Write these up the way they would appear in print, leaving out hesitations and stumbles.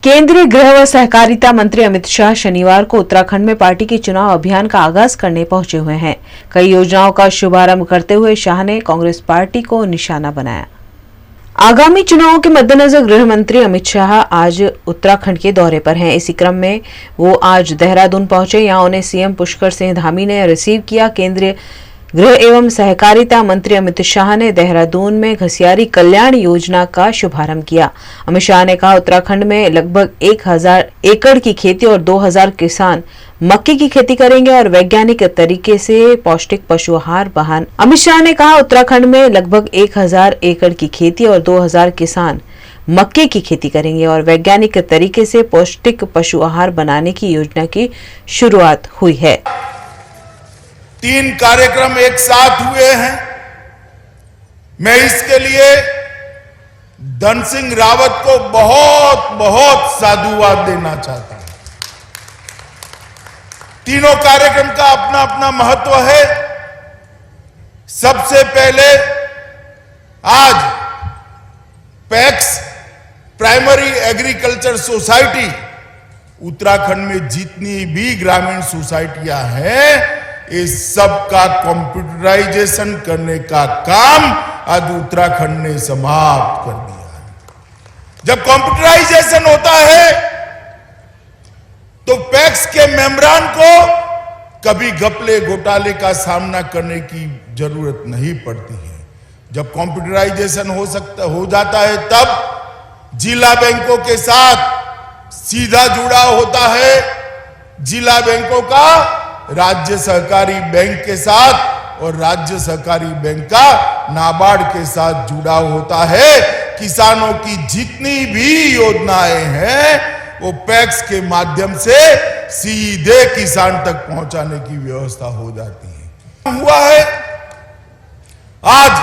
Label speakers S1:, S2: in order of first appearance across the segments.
S1: केंद्रीय गृह व सहकारिता मंत्री अमित शाह शनिवार को उत्तराखंड में पार्टी के चुनाव अभियान का आगाज करने पहुंचे हुए हैं। कई योजनाओं का शुभारंभ करते हुए शाह ने कांग्रेस पार्टी को निशाना बनाया। आगामी चुनावों के मद्देनजर गृह मंत्री अमित शाह आज उत्तराखंड के दौरे पर हैं। इसी क्रम में वो आज देहरादून पहुंचे। यहां उन्हें सीएम पुष्कर सिंह धामी ने रिसीव किया। केंद्रीय गृह एवं सहकारिता मंत्री अमित शाह ने देहरादून में घसियारी कल्याण योजना का शुभारंभ किया। अमित शाह ने कहा, उत्तराखंड में लगभग 1000 एकड़ की खेती और 2000 किसान मक्के की खेती करेंगे और वैज्ञानिक तरीके से पौष्टिक पशु आहार बहान। अमित शाह ने कहा, उत्तराखंड में लगभग 1000 एकड़ की खेती और 2000 किसान मक्के की खेती करेंगे और वैज्ञानिक तरीके से पौष्टिक पशु आहार बनाने की योजना की शुरुआत हुई है।
S2: 3 कार्यक्रम एक साथ हुए हैं। मैं इसके लिए धन सिंह रावत को बहुत बहुत साधुवाद देना चाहता हूं। तीनों कार्यक्रम का अपना अपना महत्व है। सबसे पहले आज PACS primary agriculture society Uttarakhand में जितनी भी ग्रामीण सोसाइटियां हैं, इस सब का कंप्यूटराइजेशन करने का काम आज उत्तराखंड ने समाप्त कर दिया है। जब कंप्यूटराइजेशन होता है तो पैक्स के मेंबरान को कभी घपले घोटाले का सामना करने की जरूरत नहीं पड़ती है। जब कंप्यूटराइजेशन हो जाता है तब जिला बैंकों के साथ सीधा जुड़ा होता है। जिला बैंकों का राज्य सहकारी बैंक के साथ और राज्य सहकारी बैंक का नाबार्ड के साथ जुड़ा होता है। किसानों की जितनी भी योजनाएं हैं वो पैक्स के माध्यम से सीधे किसान तक पहुंचाने की व्यवस्था हो जाती है। हुआ है आज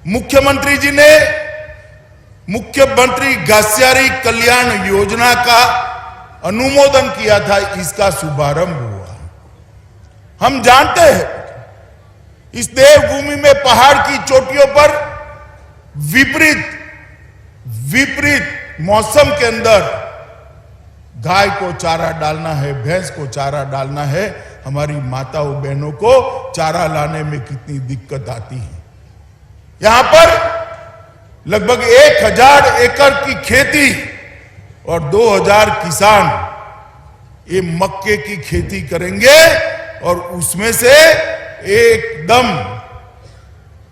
S2: मुख्यमंत्री जी ने मुख्यमंत्री घसियारी कल्याण योजना का अनुमोदन किया था। इसका शुभारंभ हुआ। हम जानते हैं इस देवभूमि में पहाड़ की चोटियों पर विपरीत मौसम के अंदर गाय को चारा डालना है, भैंस को चारा डालना है। हमारी माताओं बहनों को चारा लाने में कितनी दिक्कत आती है। यहां पर लगभग 1000 एकड़ की खेती और 2000 किसान ये मक्के की खेती करेंगे और उसमें से एकदम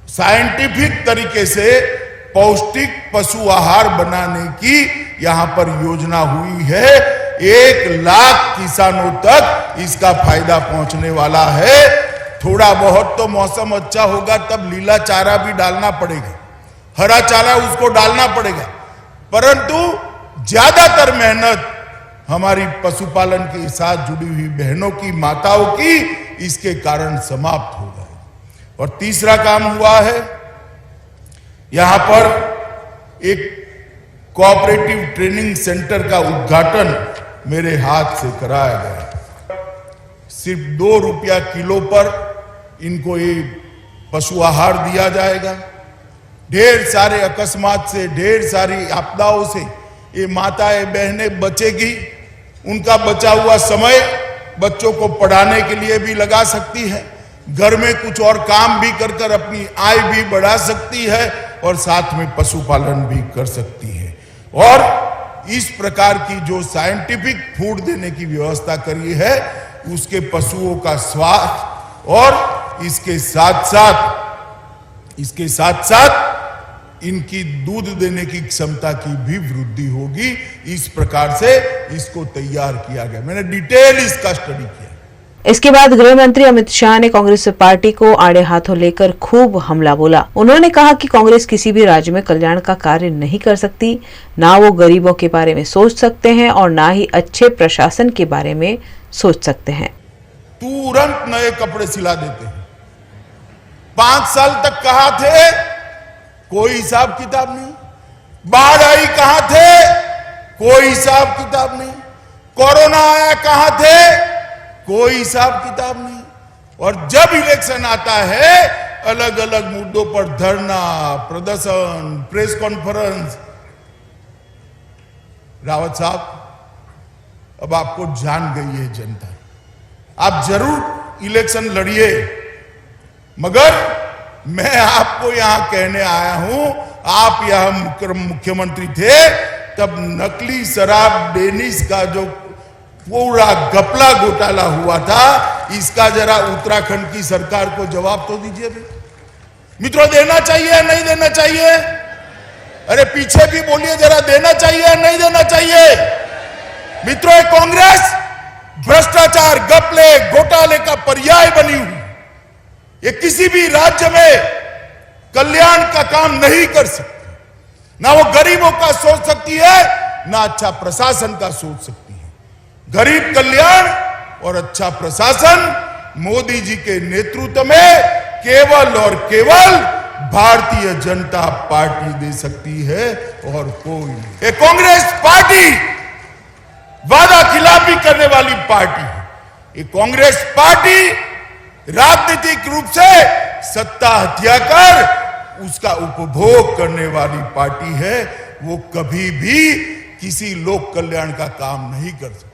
S2: साइंटिफिक तरीके से पौष्टिक पशु आहार बनाने की यहां पर योजना हुई है। 1 लाख किसानों तक इसका फायदा पहुंचने वाला है। थोड़ा बहुत तो मौसम अच्छा होगा तब लीला चारा भी डालना पड़ेगा, हरा चारा उसको डालना पड़ेगा, परंतु ज्यादातर मेहनत हमारी पशुपालन के साथ जुड़ी हुई बहनों की, माताओं की इसके कारण समाप्त हो गए। और तीसरा काम हुआ है, यहां पर एक कोऑपरेटिव ट्रेनिंग सेंटर का उद्घाटन मेरे हाथ से कराया गया। सिर्फ 2 रुपया किलो पर इनको ये पशु आहार दिया जाएगा। ढेर सारे अकस्मात से, ढेर सारी आपदाओं से ये माताएं बहनें बचेगी। उनका बचा हुआ समय बच्चों को पढ़ाने के लिए भी लगा सकती है, घर में कुछ और काम भी कर अपनी आय भी बढ़ा सकती है और साथ में पशुपालन भी कर सकती है। और इस प्रकार की जो साइंटिफिक फूड देने की व्यवस्था करी है उसके पशुओं का स्वास्थ्य और इसके साथ साथ इनकी दूध देने की क्षमता की भी वृद्धि होगी। इस प्रकार से इसको तैयार किया गया। मैंने डिटेल इसका स्टडी किया।
S1: इसके बाद गृह मंत्री अमित शाह ने कांग्रेस पार्टी को आड़े हाथों लेकर खूब हमला बोला। उन्होंने कहा कि कांग्रेस किसी भी राज्य में कल्याण का कार्य नहीं कर सकती, ना वो गरीबों के बारे में सोच सकते हैं और ना ही अच्छे प्रशासन के बारे में सोच सकते हैं।
S2: तुरंत नए कपड़े सिला देते हैं। 5 साल तक कहा थे, कोई हिसाब किताब नहीं। बाढ़ आई कहां थे, कोई हिसाब किताब नहीं। कोरोना आया कहां थे, कोई हिसाब किताब नहीं। और जब इलेक्शन आता है अलग अलग मुद्दों पर धरना, प्रदर्शन, प्रेस कॉन्फ्रेंस, रावत साहब, अब आपको जान गई है जनता। आप जरूर इलेक्शन लड़िए, मगर मैं आपको यहां कहने आया हूं, आप यहां मुख्यमंत्री थे तब नकली शराब डेनिस का जो पूरा घपला घोटाला हुआ था, इसका जरा उत्तराखंड की सरकार को जवाब तो दीजिए मित्रों। देना चाहिए नहीं देना चाहिए? अरे पीछे भी बोलिए जरा, देना चाहिए नहीं देना चाहिए? मित्रों, कांग्रेस भ्रष्टाचार, घपले, घोटाले का पर्याय बनी हुई, ये किसी भी राज्य में कल्याण का काम नहीं कर सकती। ना वो गरीबों का सोच सकती है, ना अच्छा प्रशासन का सोच सकती है। गरीब कल्याण और अच्छा प्रशासन मोदी जी के नेतृत्व में केवल और केवल भारतीय जनता पार्टी दे सकती है और कोई नहीं। ये कांग्रेस पार्टी वादा खिलाफी करने वाली पार्टी है। ये कांग्रेस पार्टी राजनीतिक रूप से सत्ता हत्या कर उसका उपभोग करने वाली पार्टी है। वो कभी भी किसी लोक कल्याण का काम नहीं कर सकती।